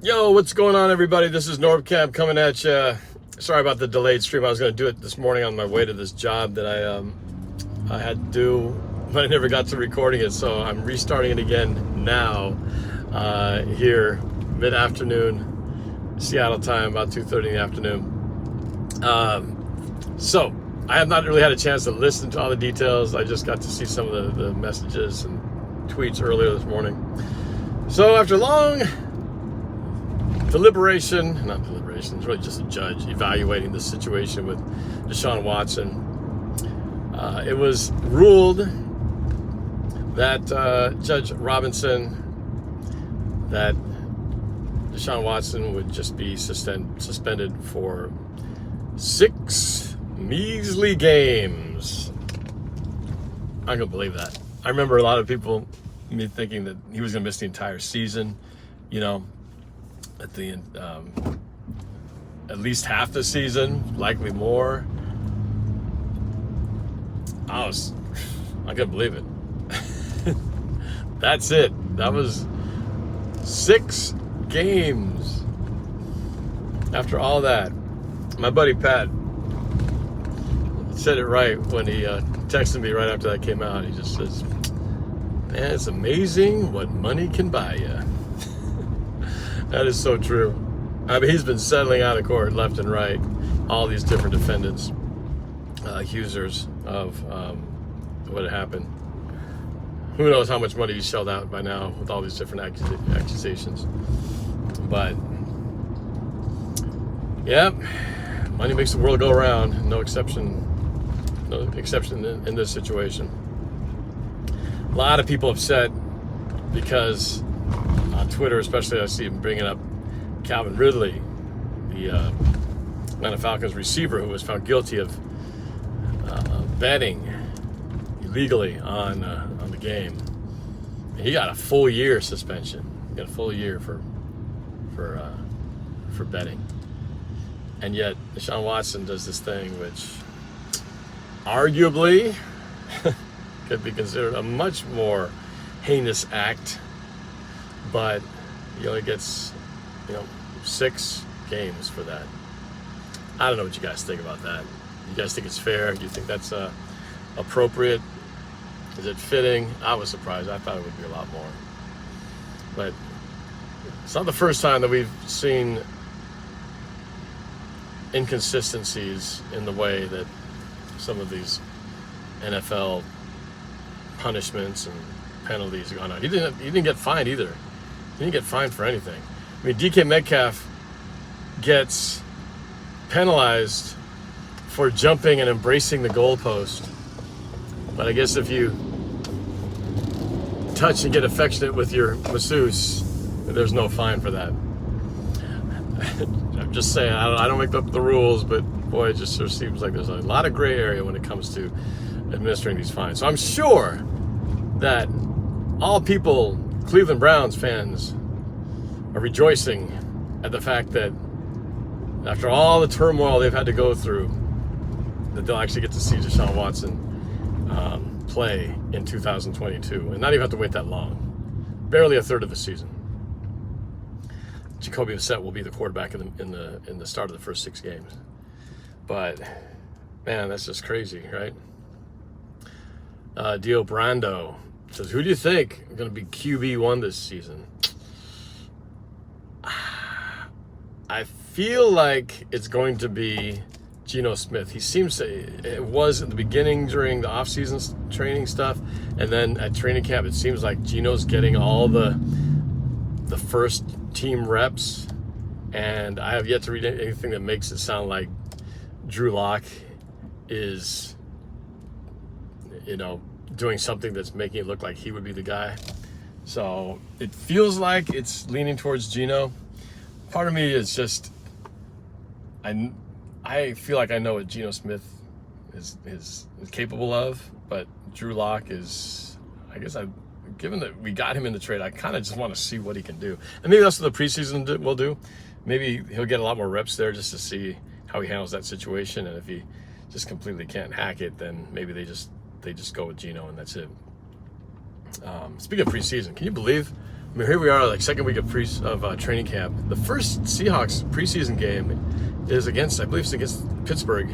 Yo, what's going on, everybody? This is NorbCam coming at you. Sorry about the delayed stream. I was going to do it this morning on my way to this job that I had to do, but I never got to recording it, so I'm restarting it again now. Here, mid-afternoon, Seattle time, about 2:30 in the afternoon. So I have not really had a chance to listen to all the details. I just got to see some of the messages and tweets earlier this morning. So after long not deliberation, it's really just a judge evaluating the situation with Deshaun Watson. It was ruled that Judge Robinson, that Deshaun Watson would just be suspended for 6 measly games. I can't believe that. I remember a lot of people thinking that he was going to miss the entire season, at least half the season, likely more. I couldn't believe it. That's it. That was 6 games. After all that, my buddy Pat said it right when he texted me right after that came out. He just says, "Man, it's amazing what money can buy you." That is so true. I mean, he's been settling out of court left and right, all these different defendants, accusers of what had happened. Who knows how much money he's shelled out by now with all these different accusations. But, yeah, money makes the world go around. No exception in this situation. A lot of people upset because on Twitter, especially, I see him bringing up Calvin Ridley, the Atlanta Falcons receiver who was found guilty of betting illegally on the game. And he got a full year suspension. He got a full year for betting. And yet Deshaun Watson does this thing which arguably could be considered a much more heinous act, but he only gets 6 games for that. I don't know what you guys think about that. You guys think it's fair? Do you think that's appropriate? Is it fitting? I was surprised. I thought it would be a lot more. But it's not the first time that we've seen inconsistencies in the way that some of these NFL punishments and penalties have gone out. He didn't get fined either. He didn't get fined for anything. I mean, DK Metcalf gets penalized for jumping and embracing the goalpost. But I guess if you touch and get affectionate with your masseuse, there's no fine for that. I'm just saying, I don't make up the rules, but boy, it just sort of seems like there's a lot of gray area when it comes to administering these fines. So I'm sure that all Cleveland Browns fans are rejoicing at the fact that after all the turmoil they've had to go through, that they'll actually get to see Deshaun Watson play in 2022 and not even have to wait that long. Barely a third of the season. Jacoby Brissett will be the quarterback in the start of the first 6 games. But man, that's just crazy, right? Dio Brando says, "Who do you think is going to be QB1 this season?" I feel like it's going to be Geno Smith. He seems to, it was at the beginning during the off-season training stuff, and then at training camp, it seems like Geno's getting all the first team reps, and I have yet to read anything that makes it sound like Drew Lock is, doing something that's making it look like he would be the guy. So it feels like it's leaning towards Geno. Part of me is just, I feel like I know what Geno Smith is capable of, but Drew Lock is, given that we got him in the trade, I kind of just want to see what he can do. And maybe that's what the preseason will do. Maybe he'll get a lot more reps there just to see how he handles that situation. And if he just completely can't hack it, then maybe they just go with Geno and that's it. Speaking of preseason, can you believe I mean, here we are, like second week of training camp. The first Seahawks preseason game is against, I believe it's against Pittsburgh,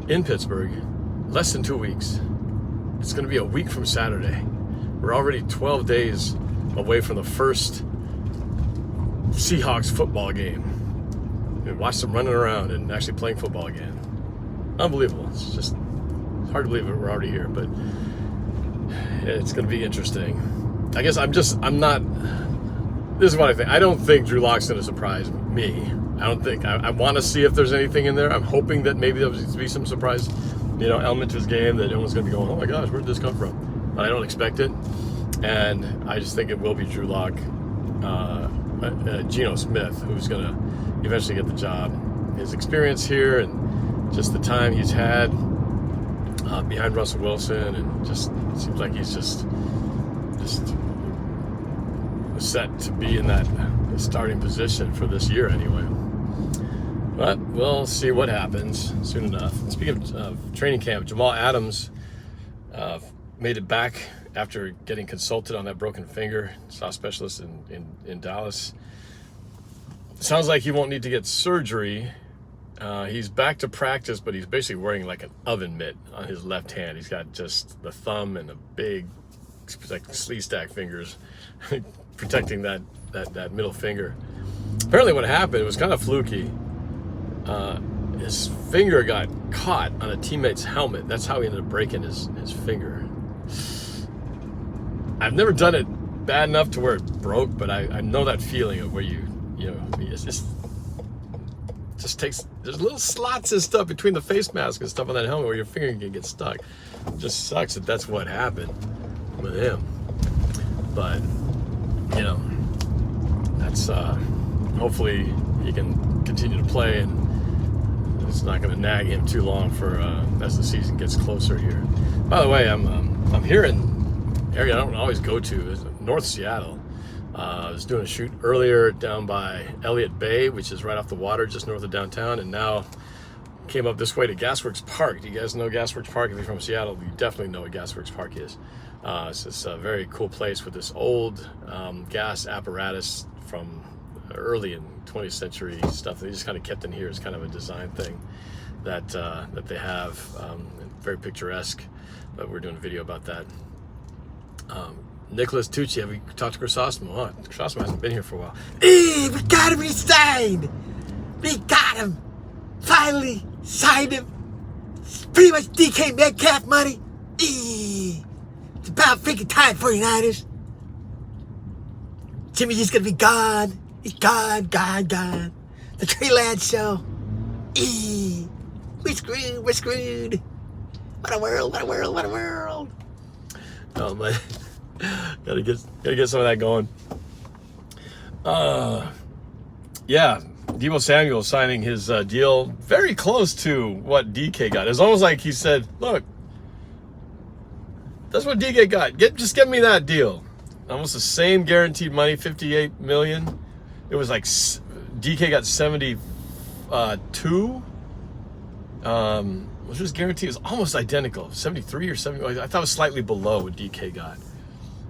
in Pittsburgh, less than 2 weeks. It's going to be a week from Saturday. We're already 12 days away from the first Seahawks football game. And watch them running around and actually playing football again. Unbelievable. It's just hard to believe that we're already here, but it's going to be interesting. I guess this is what I think. I don't think Drew Lock's going to surprise me. I don't think. I want to see if there's anything in there. I'm hoping that maybe there'll be some surprise, element to his game that everyone's going to be going, oh my gosh, where did this come from? But I don't expect it. And I just think it will be Drew Lock, Geno Smith, who's going to eventually get the job. His experience here and just the time he's had behind Russell Wilson, and just seems like he's just set to be in that starting position for this year anyway. But we'll see what happens soon enough. And speaking of training camp, Jamal Adams made it back after getting consulted on that broken finger. Saw a specialist in Dallas. Sounds like he won't need to get surgery. He's back to practice, but he's basically wearing like an oven mitt on his left hand. He's got just the thumb and the big, like sleeve stack fingers protecting that middle finger. Apparently what happened, it was kind of fluky. His finger got caught on a teammate's helmet. That's how he ended up breaking his finger. I've never done it bad enough to where it broke, but I know that feeling of where it's just takes, there's little slots and stuff between the face mask and stuff on that helmet where your finger can get stuck. It just sucks that that's what happened with him. But, that's, hopefully he can continue to play, and it's not going to nag him too long for, as the season gets closer here. By the way, I'm here in an area I don't always go to, is North Seattle. I was doing a shoot earlier down by Elliott Bay, which is right off the water, just north of downtown, and now came up this way to Gasworks Park. Do you guys know Gasworks Park? If you're from Seattle, you definitely know what Gasworks Park is. It's a very cool place with this old gas apparatus from early in 20th century stuff that they just kind of kept in here. It's kind of a design thing that they have, very picturesque. But we're doing a video about that. Nicholas Tucci, have we talked to Chrysostom? Oh, Chrysostom hasn't been here for a while. Hey, we got him re-signed. We got him. Finally signed him. It's pretty much DK Metcalf money. It's about freaking time, 49ers. Jimmy G's gonna be gone. He's gone. The Trey Lance show. We're screwed. What a world. Oh man. Gotta get some of that going. Yeah, Deebo Samuel signing his deal very close to what DK got. It's almost like he said, "Look, that's what DK got. Just get me that deal." Almost the same guaranteed money, $58 million. It was like DK got 72. Which was guaranteed. It was almost identical, 73 or 70. I thought it was slightly below what DK got.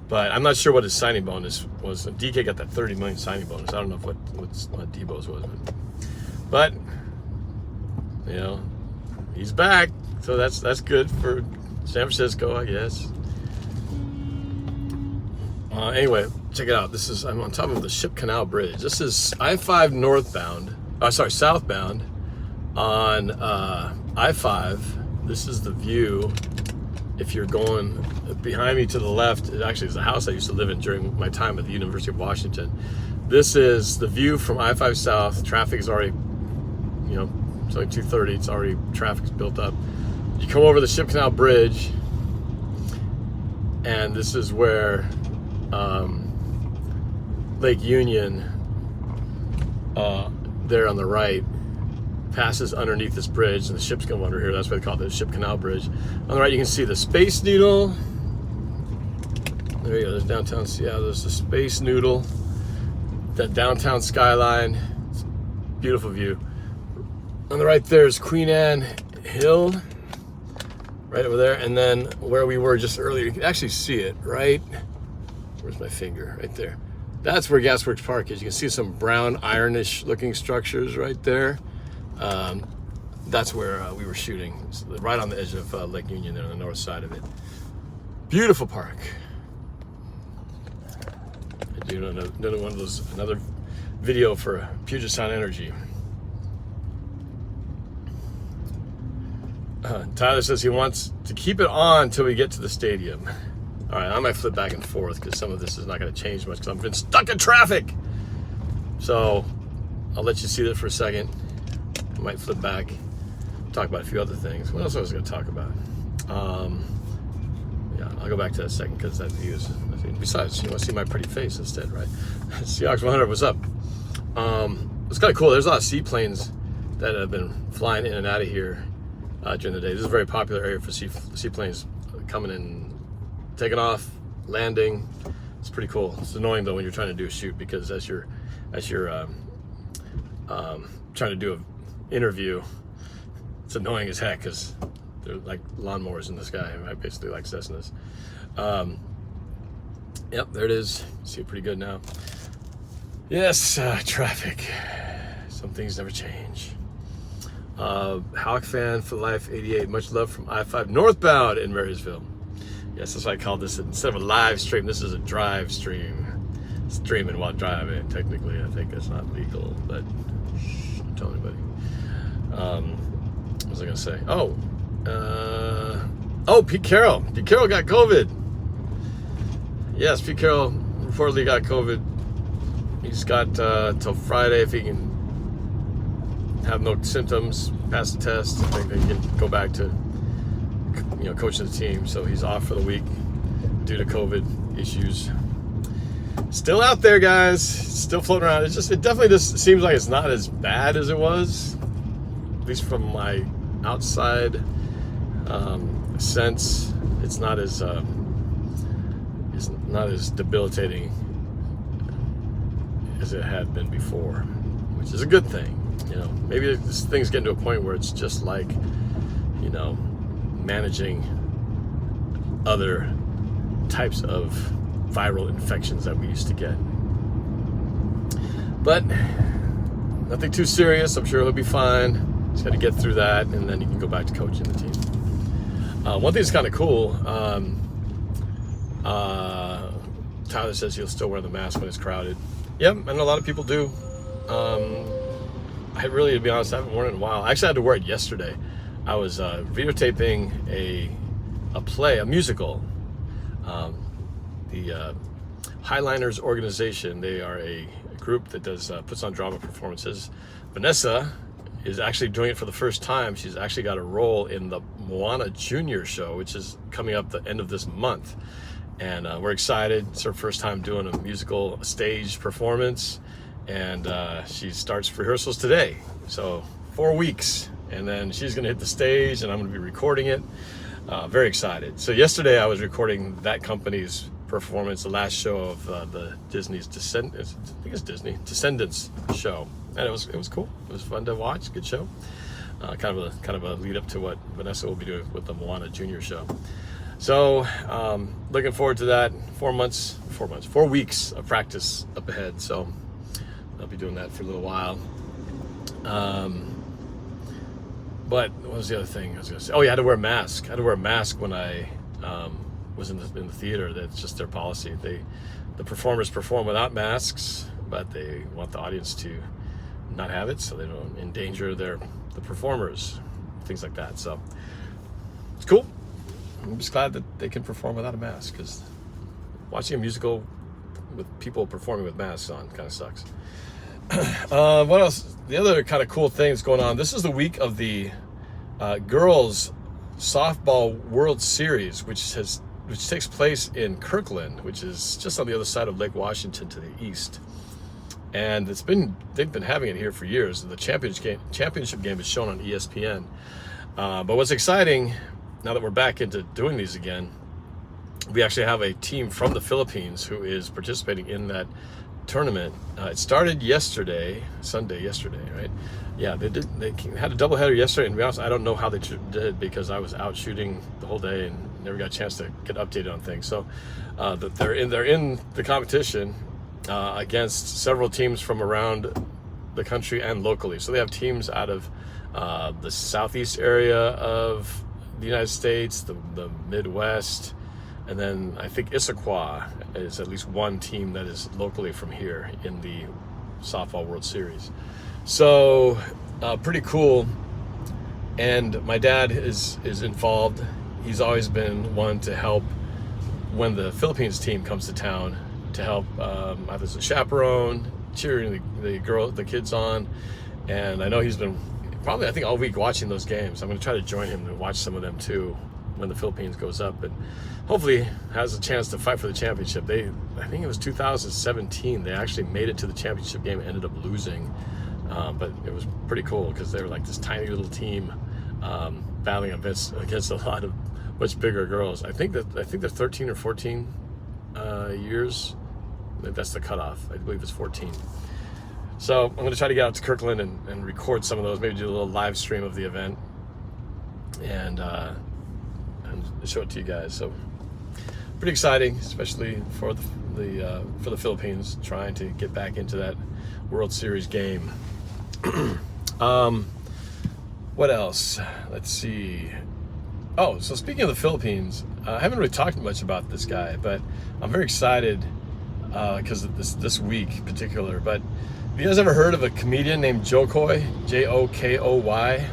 But I'm not sure what his signing bonus was. DK got that $30 million signing bonus. I don't know what Debo's was. But he's back. So that's good for San Francisco, I guess. Anyway, check it out. I'm on top of the Ship Canal Bridge. This is I-5 southbound on I-5. This is the view. If you're going behind me to the left, it actually is the house I used to live in during my time at the University of Washington. This is the view from I-5 South. Traffic is already, it's only 2:30. It's already, traffic's built up. You come over the Ship Canal Bridge, and this is where Lake Union, there on the right, passes underneath this bridge, and the ships come under here. That's why they call it the Ship Canal Bridge. On the right, you can see the Space Needle. There you go. There's downtown Seattle. There's the Space Noodle. That downtown skyline. It's a beautiful view. On the right, there's Queen Anne Hill, right over there. And then where we were just earlier, you can actually see it, right? Where's my finger? Right there. That's where Gasworks Park is. You can see some brown ironish looking structures right there. That's where we were shooting. It's right on the edge of Lake Union there on the north side of it. Beautiful park. I do another one of those, another video for Puget Sound Energy. Tyler says he wants to keep it on until we get to the stadium. All right, I might flip back and forth because some of this is not going to change much because I've been stuck in traffic. So I'll let you see that for a second. I might flip back, talk about a few other things. What else I was going to talk about? Yeah, I'll go back to that second because that view is. Besides, you want to see my pretty face instead, right? Seahawks 100, what's up? It's kind of cool. There's a lot of seaplanes that have been flying in and out of here during the day. This is a very popular area for seaplanes coming in, taking off, landing. It's pretty cool. It's annoying though when you're trying to do a shoot because as you're trying to do an interview, it's annoying as heck because they're like lawnmowers in the sky, right? Basically like Cessnas. Yep, there it is. See it pretty good now. Yes, traffic. Some things never change. Hawk fan for life 88. Much love from I-5 northbound in Marysville. Yes, that's why I call this, instead of a live stream, this is a drive stream. Streaming while driving. Technically, I think that's not legal, but shh, don't tell anybody. What was I gonna say? Oh, Pete Carroll. Pete Carroll got COVID. Yes, Pete Carroll reportedly got COVID. He's got till Friday if he can have no symptoms, pass the test. I think they can go back to coaching the team. So he's off for the week due to COVID issues. Still out there, guys. Still floating around. It definitely just seems like it's not as bad as it was, at least from my outside sense. It's not as debilitating as it had been before, which is a good thing. Maybe this thing's getting to a point where it's just like, managing other types of viral infections that we used to get. But nothing too serious. I'm sure he'll be fine. He's got to get through that, and then he can go back to coaching the team. One thing that's kind of cool, Tyler says he'll still wear the mask when it's crowded. Yep, I know a lot of people do. I really, to be honest, I haven't worn it in a while. I actually had to wear it yesterday. I was videotaping a play, a musical. The Highliners organization, they are a group that puts on drama performances. Vanessa is actually doing it for the first time. She's actually got a role in the Moana Junior show, which is coming up the end of this month. And we're excited. It's her first time doing a musical stage performance. And she starts rehearsals today. So 4 weeks. And then she's gonna hit the stage and I'm gonna be recording it. Very excited. So yesterday I was recording that company's performance, the last show of the Disney's Descendants show. And it was cool. It was fun to watch, good show. Kind of a lead up to what Vanessa will be doing with the Moana Junior show. So looking forward to that. 4 weeks of practice up ahead. So I'll be doing that for a little while. But what was the other thing I was gonna say? Oh yeah, I had to wear a mask. I had to wear a mask when I was in the theater. That's just their policy. The performers perform without masks, but they want the audience to not have it so they don't endanger the performers, things like that. So it's cool. I'm just glad that they can perform without a mask, because watching a musical with people performing with masks on kind of sucks. What else? The other kind of cool thing that's going on, this is the week of the girls softball World Series, which takes place in Kirkland, which is just on the other side of Lake Washington to the east. And they've been having it here for years. The championship game is shown on ESPN. But what's exciting, now that we're back into doing these again, we actually have a team from the Philippines who is participating in that tournament. It started Sunday yesterday, right? Yeah, they had a doubleheader yesterday, and to be honest, I don't know how they did, because I was out shooting the whole day and never got a chance to get updated on things. So they're in the competition, against several teams from around the country and locally. So they have teams out of the southeast area of the United States, the Midwest, and then I think Issaquah is at least one team that is locally from here in the Softball World Series. So pretty cool. And my dad is involved. He's always been one to help when the Philippines team comes to town, to help either as a chaperone, cheering the kids on. And I know he's been probably, I think, all week watching those games. I'm going to try to join him to watch some of them too when the Philippines goes up, and hopefully has a chance to fight for the championship. I think it was 2017, they actually made it to the championship game and ended up losing. But it was pretty cool because they were like this tiny little team battling against a lot of much bigger girls. I think they're 13 or 14 years. That's the cutoff. I believe it's 14. So I'm going to try to get out to Kirkland and record some of those, maybe do a little live stream of the event and show it to you guys. So pretty exciting, especially for the Philippines trying to get back into that World Series game. What else? Let's see. Oh, so speaking of the Philippines, I haven't really talked much about this guy, but I'm very excited because of this week in particular. But have you guys ever heard of a comedian named Jokoy? Jokoy.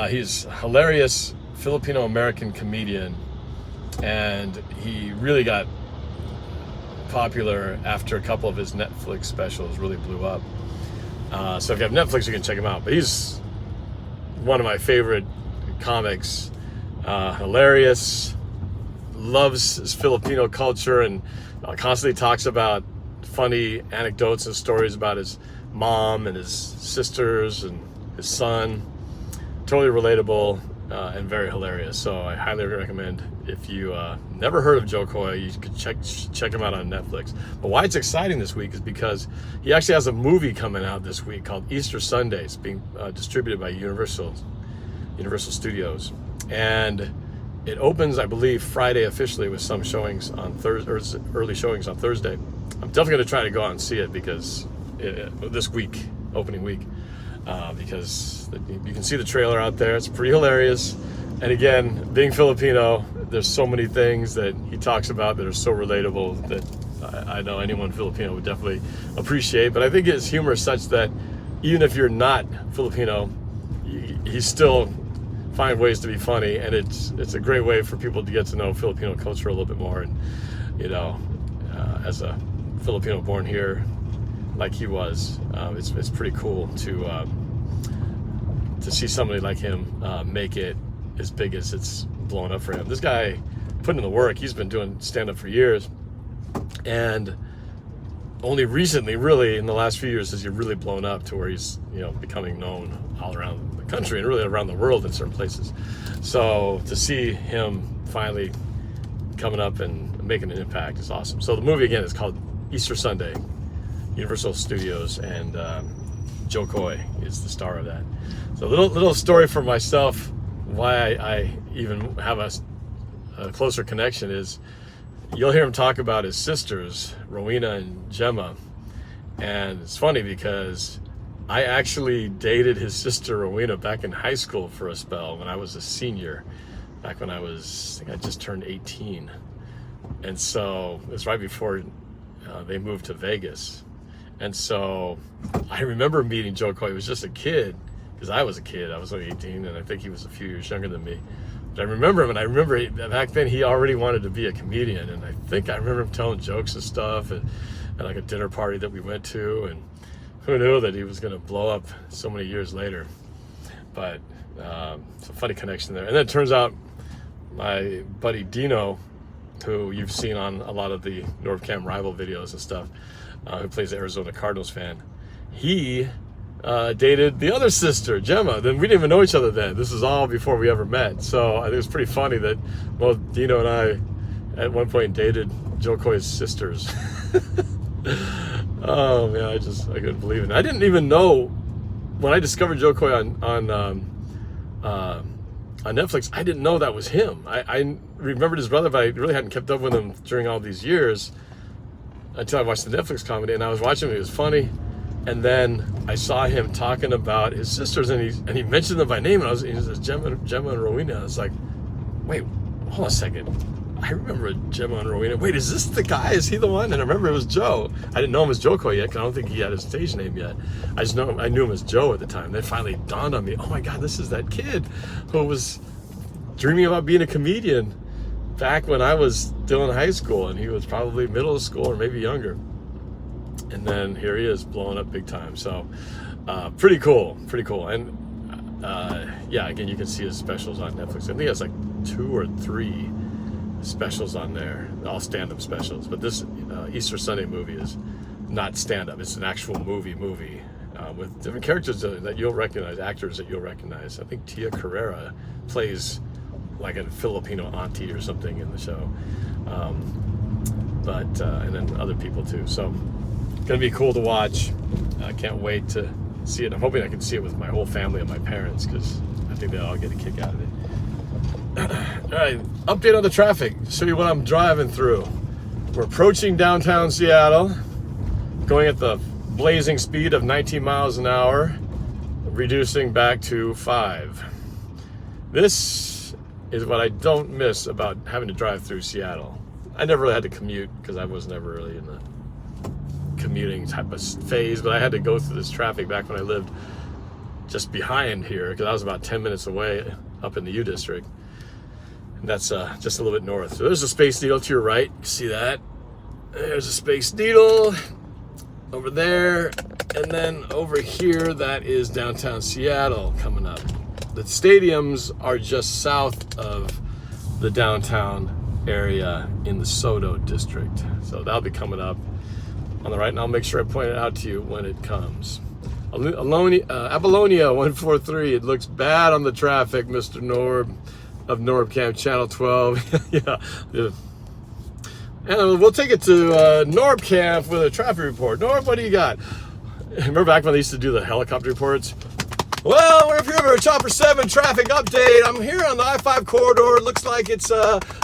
He's a hilarious Filipino-American comedian, and he really got popular after a couple of his Netflix specials really blew up. So if you have Netflix, you can check him out. But he's one of my favorite comics. Hilarious, loves his Filipino culture, and constantly talks about funny anecdotes and stories about his mom and his sisters and his son. Totally relatable and very hilarious. So I highly recommend, if you never heard of Jokoy, you could check him out on Netflix. But why it's exciting this week is because he actually has a movie coming out this week called Easter Sunday. It's being distributed by Universal Studios, and it opens, I believe, Friday officially with some showings on Thursday, or early showings on Thursday. I'm definitely going to try to go out and see it because this week, opening week, because you can see the trailer out there. It's pretty hilarious. And again, being Filipino, there's so many things that he talks about that are so relatable that I know anyone Filipino would definitely appreciate. But I think his humor is such that even if you're not Filipino, he still find ways to be funny, and it's a great way for people to get to know Filipino culture a little bit more. And as a Filipino born here, like he was, it's pretty cool to see somebody like him make it as big as it's blown up for him. This guy put in the work. He's been doing stand-up for years, and only recently, really in the last few years, has he really blown up to where he's becoming known all around the country and really around the world in certain places. So to see him finally coming up and making an impact is awesome. So the movie again is called Easter Sunday, Universal Studios, and Jokoy is the star of that. So a little story for myself why I even have a closer connection is you'll hear him talk about his sisters, Rowena and Gemma. And it's funny because I actually dated his sister Rowena back in high school for a spell when I was a senior, back when I think I just turned 18. And so it was right before they moved to Vegas. And so I remember meeting Jokoy. He was just a kid, because I was a kid. I was only 18, and I think he was a few years younger than me. But I remember him, and I remember back then he already wanted to be a comedian. And I think I remember him telling jokes and stuff at like a dinner party that we went to. And who knew that he was going to blow up so many years later. But it's a funny connection there. And then it turns out my buddy Dino, who you've seen on a lot of the NorbCam rival videos and stuff, who plays the Arizona Cardinals fan, he dated the other sister, Gemma. Then we didn't even know each other then. This is all before we ever met. So I think it was pretty funny that both Dino and I at one point dated Jokoy's sisters. Oh man, I couldn't believe it. I didn't even know when I discovered Jokoy on Netflix. I didn't know that was him. I remembered his brother, but I really hadn't kept up with him during all these years. until I watched the Netflix comedy, and I was watching him. It was funny, and then I saw him talking about his sisters, and he mentioned them by name, and he says Gemma and Rowena. I was like, wait, hold on a second. I remember Gemma and Rowena. Wait, is this the guy? Is he the one? And I remember it was Joe. I didn't know him as Joko yet, because I don't think he had his stage name yet. I knew him as Joe at the time. Then finally dawned on me, oh my God, this is that kid who was dreaming about being a comedian back when I was still in high school, and he was probably middle of school or maybe younger. And then here he is blowing up big time. So pretty cool. And yeah, again, you can see his specials on Netflix. I think he has like 2 or 3 specials on there, all stand-up specials. But this Easter Sunday movie is not stand-up. It's an actual movie with different characters that you'll recognize, actors that you'll recognize. I think Tia Carrera plays like a Filipino auntie or something in the show. And then other people too. So gonna be cool to watch. I can't wait to see it. I'm hoping I can see it with my whole family and my parents, because I think they'll all get a kick out of it. All right, update on the traffic. Show you what I'm driving through. We're approaching downtown Seattle, going at the blazing speed of 19 miles an hour, reducing back to 5. This is what I don't miss about having to drive through Seattle. I never really had to commute, because I was never really in the commuting type of phase, but I had to go through this traffic back when I lived just behind here, because I was about 10 minutes away up in the U District. And that's just a little bit north. So there's a Space Needle to your right. You see that? There's a Space Needle over there. And then over here, that is downtown Seattle coming up. The stadiums are just south of the downtown area in the Soto district. So that'll be coming up on the right, and I'll make sure I point it out to you when it comes. Apollonia 143, it looks bad on the traffic, Mr. Norb of NorbCam Channel 12. yeah. And we'll take it to NorbCam with a traffic report. Norb, what do you got? Remember back when they used to do the helicopter reports? Well, we're up here for a Chopper 7 traffic update. I'm here on the I-5 corridor. It looks like it's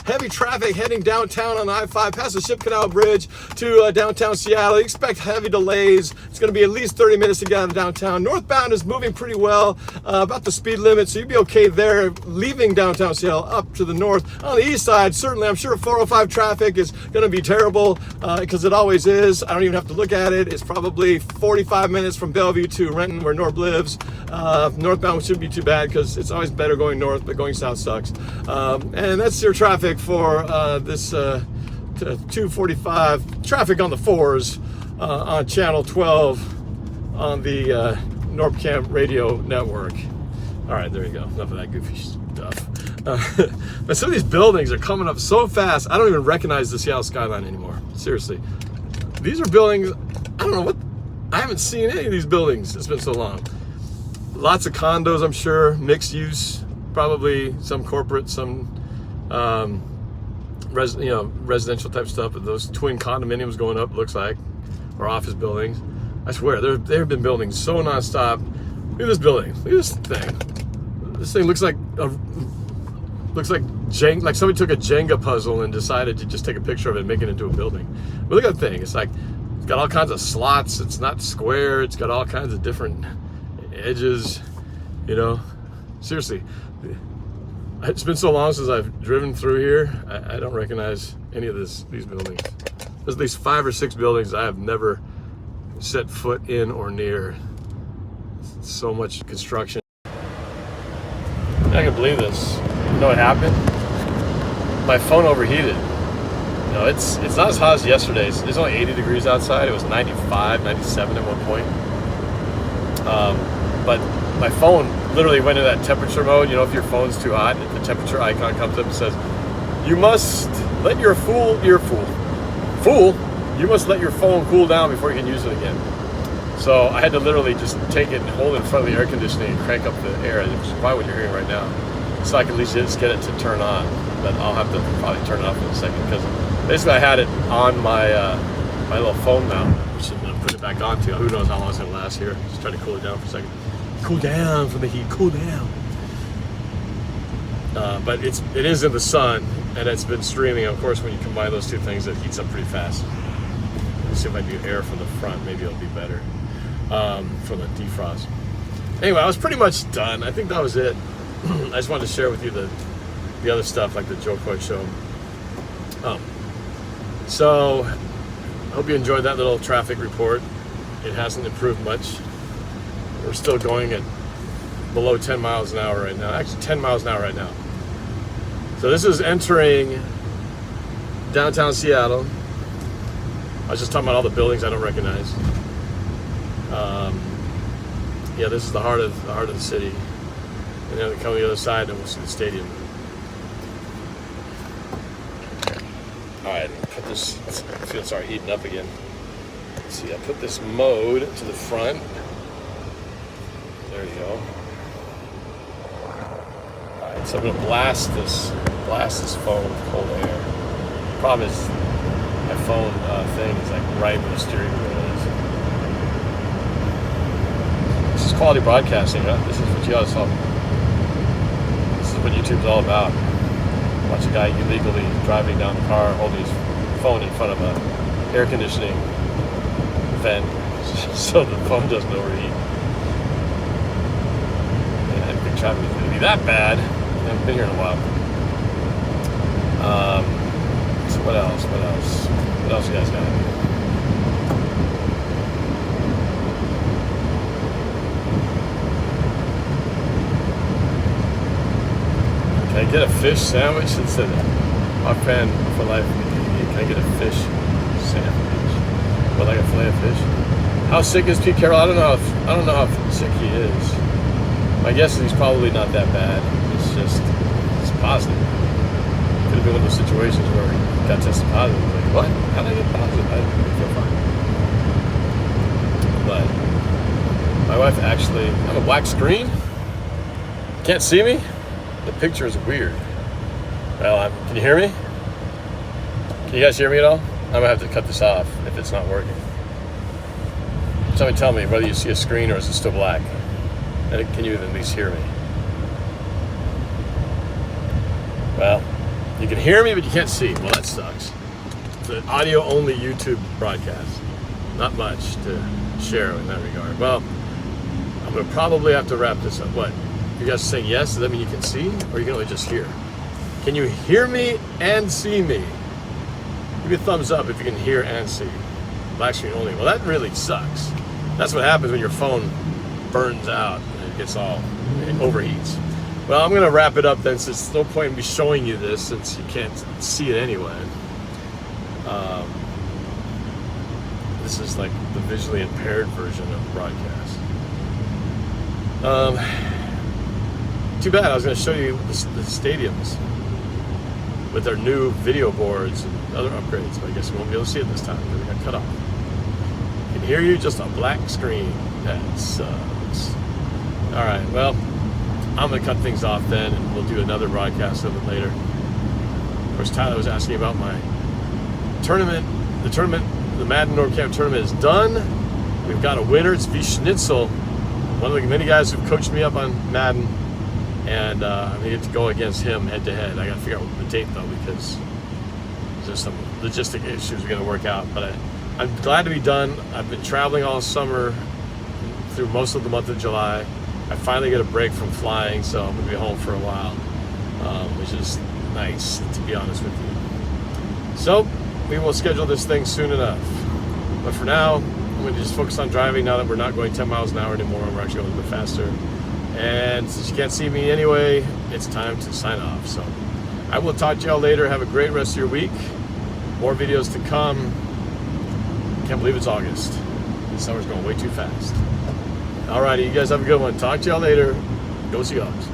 heavy traffic heading downtown on the I-5 past the Ship Canal Bridge to downtown Seattle. Expect heavy delays. It's going to be at least 30 minutes to get out of downtown. Northbound is moving pretty well, about the speed limit, so you'll be okay there. Leaving downtown Seattle up to the north. On the east side, certainly, I'm sure 405 traffic is going to be terrible, because it always is. I don't even have to look at it. It's probably 45 minutes from Bellevue to Renton, where Norb lives. Northbound shouldn't be too bad, because it's always better going north, but going south sucks. And that's your traffic for this 245 traffic on the 4s on Channel 12 on the NorbCam radio network. All right, there you go. Enough of that goofy stuff. But some of these buildings are coming up so fast, I don't even recognize the Seattle skyline anymore. Seriously. These are buildings, I don't know what, I haven't seen any of these buildings. It's been so long. Lots of condos, I'm sure, mixed use, probably some corporate, some residential type stuff. But those twin condominiums going up, looks like, or office buildings. I swear, there have been building so nonstop. Look at this building. Look at this thing. This thing looks like like somebody took a Jenga puzzle and decided to just take a picture of it and make it into a building. But look at that thing. It's got all kinds of slots. It's not square. It's got all kinds of different edges, seriously. It's been so long since I've driven through here. I don't recognize any of these buildings. There's at least 5 or 6 buildings I have never set foot in or near. So much construction. I can believe this. You know what happened? My phone overheated. It's not as hot as yesterday. It's only 80 degrees outside. It was 95, 97 at one point. But my phone literally went into that temperature mode. If your phone's too hot, the temperature icon comes up and says, you must let your you must let your phone cool down before you can use it again. So I had to literally just take it and hold it in front of the air conditioning and crank up the air, which is probably what you're hearing right now. So I can at least just get it to turn on. But I'll have to probably turn it off in a second, because basically I had it on my my little phone mount, which I'm gonna put it back onto. Who knows how long it's gonna last here. Just trying to cool it down for a second. Cool down from the heat, cool down. But it is in the sun, and it's been streaming. Of course, when you combine those two things, it heats up pretty fast. see if I do air from the front. Maybe it'll be better from the defrost. Anyway, I was pretty much done. I think that was it. I just wanted to share with you the other stuff, like the Joe Coy show. So I hope you enjoyed that little traffic report. It hasn't improved much. We're still going at below 10 miles an hour right now. Actually, 10 miles an hour right now. So this is entering downtown Seattle. I was just talking about all the buildings I don't recognize. Yeah, this is the heart of the city. And then we come to the other side and we'll see the stadium. All right, put this, I feel it's already heating up again. Let's see, I put this mode to the front. There you go. All right, so I'm gonna blast this phone with cold air. The problem is my phone thing is like right where the steering wheel is. This is quality broadcasting, huh? This is what you gotta solve. This is what YouTube's all about. Watch a guy illegally driving down the car holding his phone in front of a air conditioning vent so the phone doesn't overheat. And I didn't think traffic was going to be that bad. I haven't been here in a while. So what else? What else you guys got? Can I get a fish sandwich? It said NorbFam for life. Can I get a fish sandwich? Well, like a fillet of fish. How sick is Pete Carroll? I don't know how sick he is. My guess is he's probably not that bad. It's positive. Could have been one of those situations where he got tested positive. Like, what? How did I get positive? I feel fine. But my wife actually, I'm a black screen. Can't see me. The picture is weird. Well, can you hear me? Can you guys hear me at all? I'm gonna have to cut this off if it's not working. Somebody tell me whether you see a screen or is it still black. And can you at least hear me? Well, you can hear me, but you can't see. Well, that sucks. It's an audio-only YouTube broadcast. Not much to share in that regard. Well, I'm gonna probably have to wrap this up. What? You guys are saying yes? Does that mean you can see? Or you can only just hear? Can you hear me and see me? Give me a thumbs up if you can hear and see. Black screen only. Well, that really sucks. That's what happens when your phone burns out and it overheats. Well, I'm going to wrap it up then, since there's no point in me showing you this since you can't see it anyway. This is like the visually impaired version of the broadcast. Too bad. I was going to show you the stadiums with their new video boards and other upgrades, but I guess we won't be able to see it this time because it got cut off. I can hear you, just a black screen. That sucks. All right, well, I'm going to cut things off then, and we'll do another broadcast of it later. Of course, Tyler was asking about my tournament. The Madden NorbCam tournament is done. We've got a winner. It's V Schnitzel, one of the many guys who've coached me up on Madden. And I'm going to get to go against him head-to-head. I got to figure out the date, though, because there's some logistic issues we're going to work out. But I'm glad to be done. I've been traveling all summer through most of the month of July. I finally get a break from flying, so I'm going to be home for a while, which is nice, to be honest with you. So we will schedule this thing soon enough. But for now, I'm going to just focus on driving now that we're not going 10 miles an hour anymore. We're actually going a little bit faster. And since you can't see me anyway, it's time to sign off. So I will talk to y'all later. Have a great rest of your week. More videos to come. Can't believe it's August. This summer's going way too fast. Alrighty, you guys have a good one. Talk to y'all later. Go Seahawks.